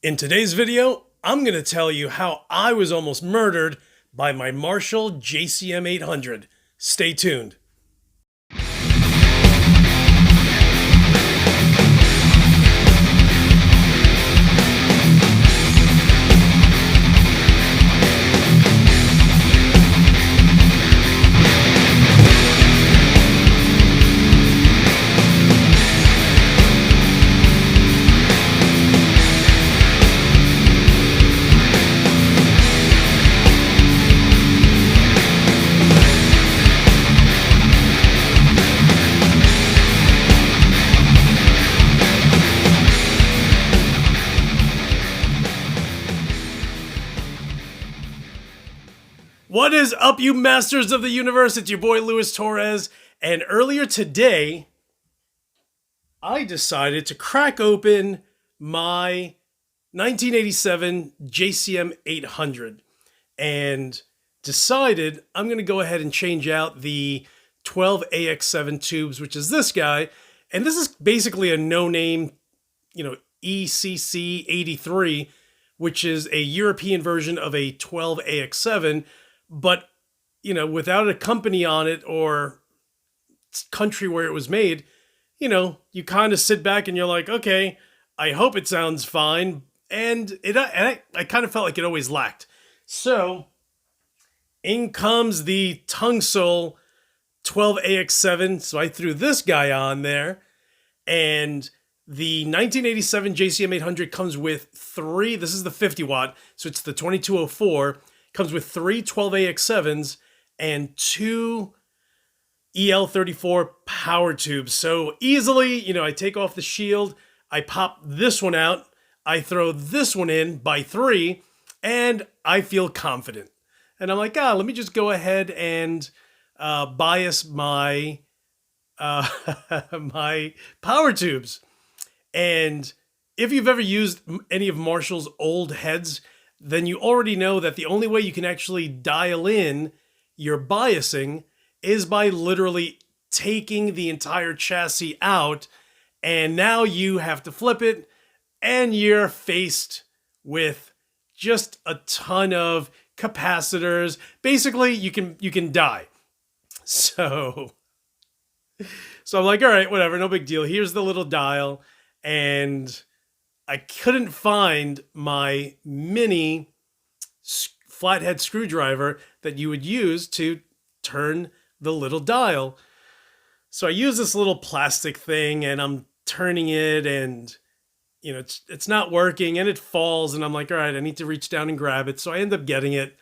In today's video, I'm going to tell you how I was almost murdered by my Marshall JCM800. Stay tuned. What is up, you masters of the universe? It's your boy Luis Torres, and earlier today, I decided to crack open my 1987 JCM 800 and decided I'm going to go ahead and change out the 12AX7 tubes, which is this guy. And this is basically a no-name, ECC83, which is a European version of a 12AX7, but, without a company on it or country where it was made, you kind of sit back and you're like, okay, I hope it sounds fine. And I kind of felt like it always lacked. So in comes the Tungsol 12AX7. So I threw this guy on there, and the 1987 JCM 800 comes with three. This is the 50 watt. So it's the 2204. Comes with three 12AX7s and two EL34 power tubes. So easily, I take off the shield, I pop this one out, I throw this one in by three, and I feel confident. And I'm like, let me just go ahead and bias my my power tubes. And if you've ever used any of Marshall's old heads, then you already know that the only way you can actually dial in your biasing is by literally taking the entire chassis out, and now you have to flip it, and you're faced with just a ton of capacitors. Basically, you can die. So I'm like, all right, whatever, no big deal. Here's the little dial, and I couldn't find my mini flathead screwdriver that you would use to turn the little dial. So I use this little plastic thing, and I'm turning it, and it's not working, and it falls, and I'm like, all right, I need to reach down and grab it. So I end up getting it.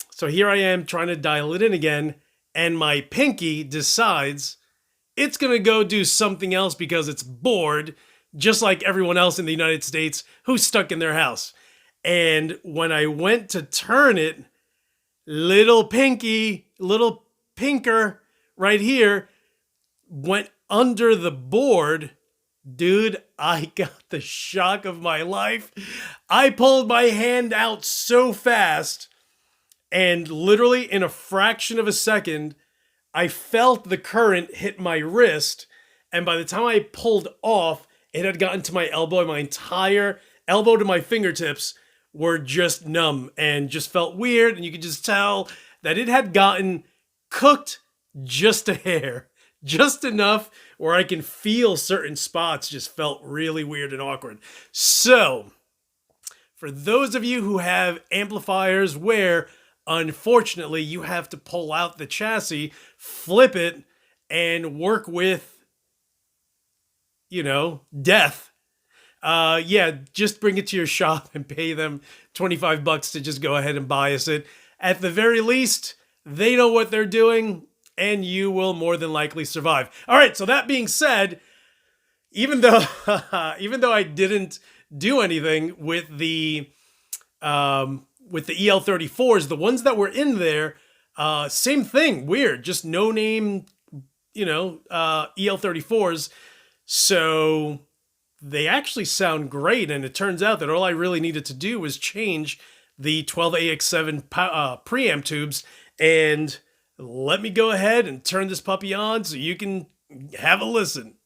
So here I am trying to dial it in again, and my pinky decides it's going to go do something else because it's bored, just like everyone else in the United States who's stuck in their house. And when I went to turn it, little pinky, little pinker right here went under the board. Dude, I got the shock of my life. I pulled my hand out so fast, and literally in a fraction of a second, I felt the current hit my wrist. And by the time I pulled off, it had gotten to my elbow, and my entire elbow to my fingertips were just numb and just felt weird. And you could just tell that it had gotten cooked just a hair, just enough where I can feel certain spots just felt really weird and awkward. So for those of you who have amplifiers where unfortunately you have to pull out the chassis, flip it, and work with death. Just bring it to your shop and pay them $25 to just go ahead and bias it. At the very least, they know what they're doing, and you will more than likely survive. All right, so that being said, even though I didn't do anything with the EL34s, the ones that were in there, same thing, weird, just no name, EL34s. So they actually sound great, and it turns out that all I really needed to do was change the 12AX7 preamp tubes. And let me go ahead and turn this puppy on so you can have a listen.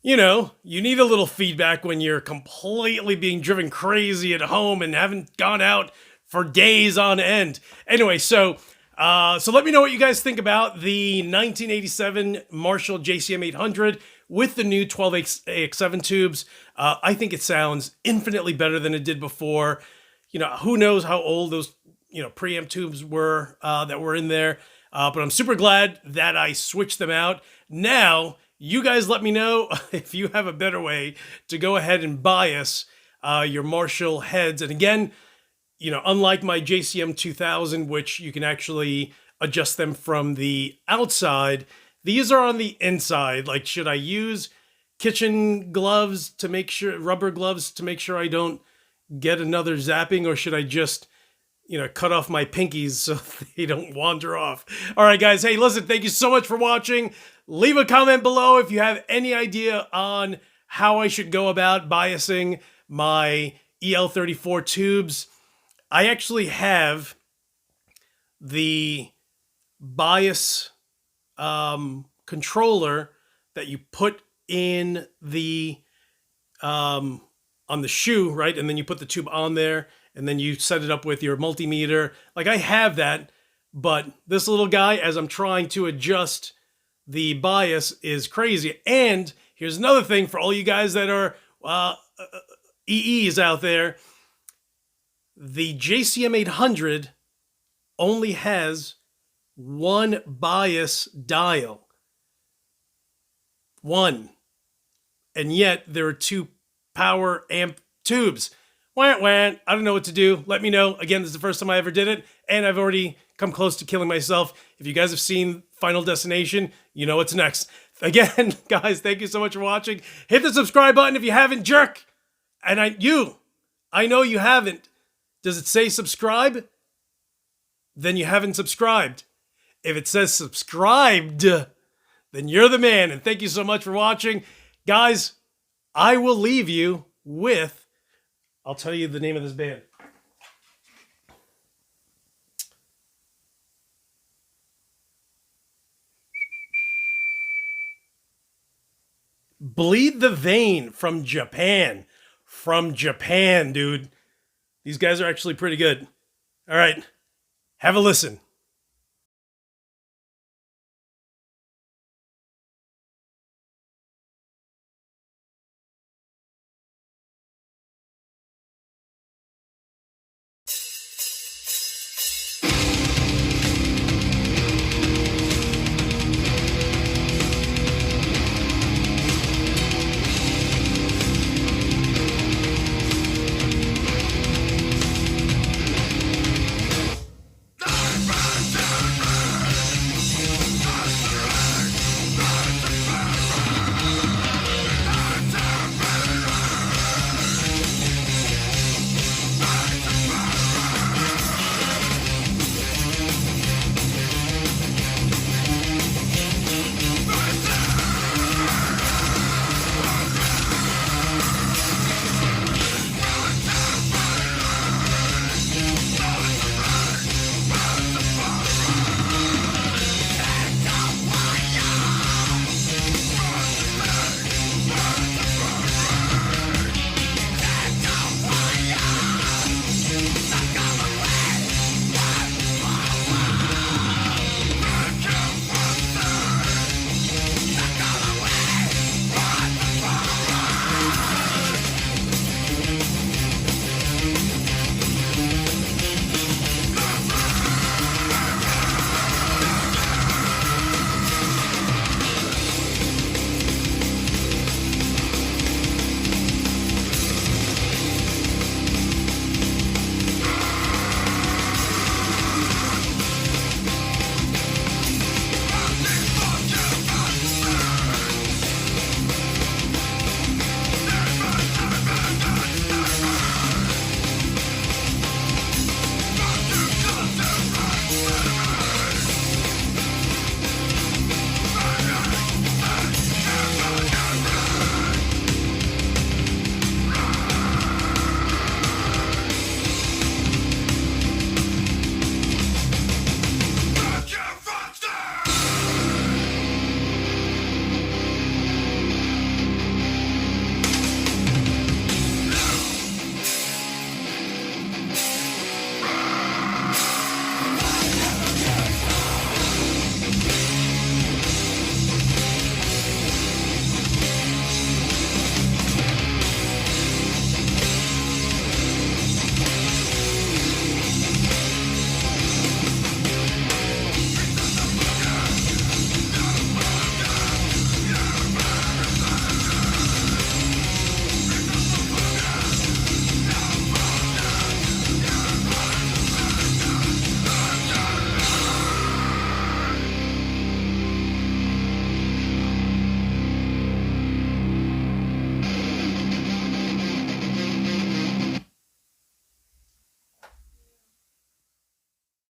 You know, you need a little feedback when you're completely being driven crazy at home and haven't gone out for days on end. Anyway, so let me know what you guys think about the 1987 Marshall JCM800 with the new 12AX7 tubes. I think it sounds infinitely better than it did before. You know, who knows how old those, preamp tubes were that were in there. But I'm super glad that I switched them out. Now, you guys let me know if you have a better way to go ahead and bias your Marshall heads. And again, unlike my JCM 2000, which you can actually adjust them from the outside, these are on the inside. Like, should I use kitchen gloves to make sure, rubber gloves to make sure I don't get another zapping, or should I just, cut off my pinkies so they don't wander off? All right, guys. Hey, listen, thank you so much for watching. Leave a comment below if you have any idea on how I should go about biasing my EL34 tubes. I actually have the bias controller that you put in the on the shoe, right? And then you put the tube on there, and then you set it up with your multimeter. Like, I have that, but this little guy, as I'm trying to adjust the bias, is crazy. And here's another thing for all you guys that are EEs out there. The JCM800 only has one bias dial. One. And yet there are two power amp tubes. Wah, wah. I don't know what to do. Let me know. Again, this is the first time I ever did it, and I've already come close to killing myself. If you guys have seen Final Destination, you know what's next. Again, guys, thank you so much for watching. Hit the subscribe button if you haven't, jerk. And I know you haven't. Does it say subscribe? Then you haven't subscribed. If it says subscribed, then you're the man. And thank you so much for watching. Guys, I will leave you with, I'll tell you the name of this band. Bleed the Vein from Japan. From Japan, dude. These guys are actually pretty good. All right, have a listen.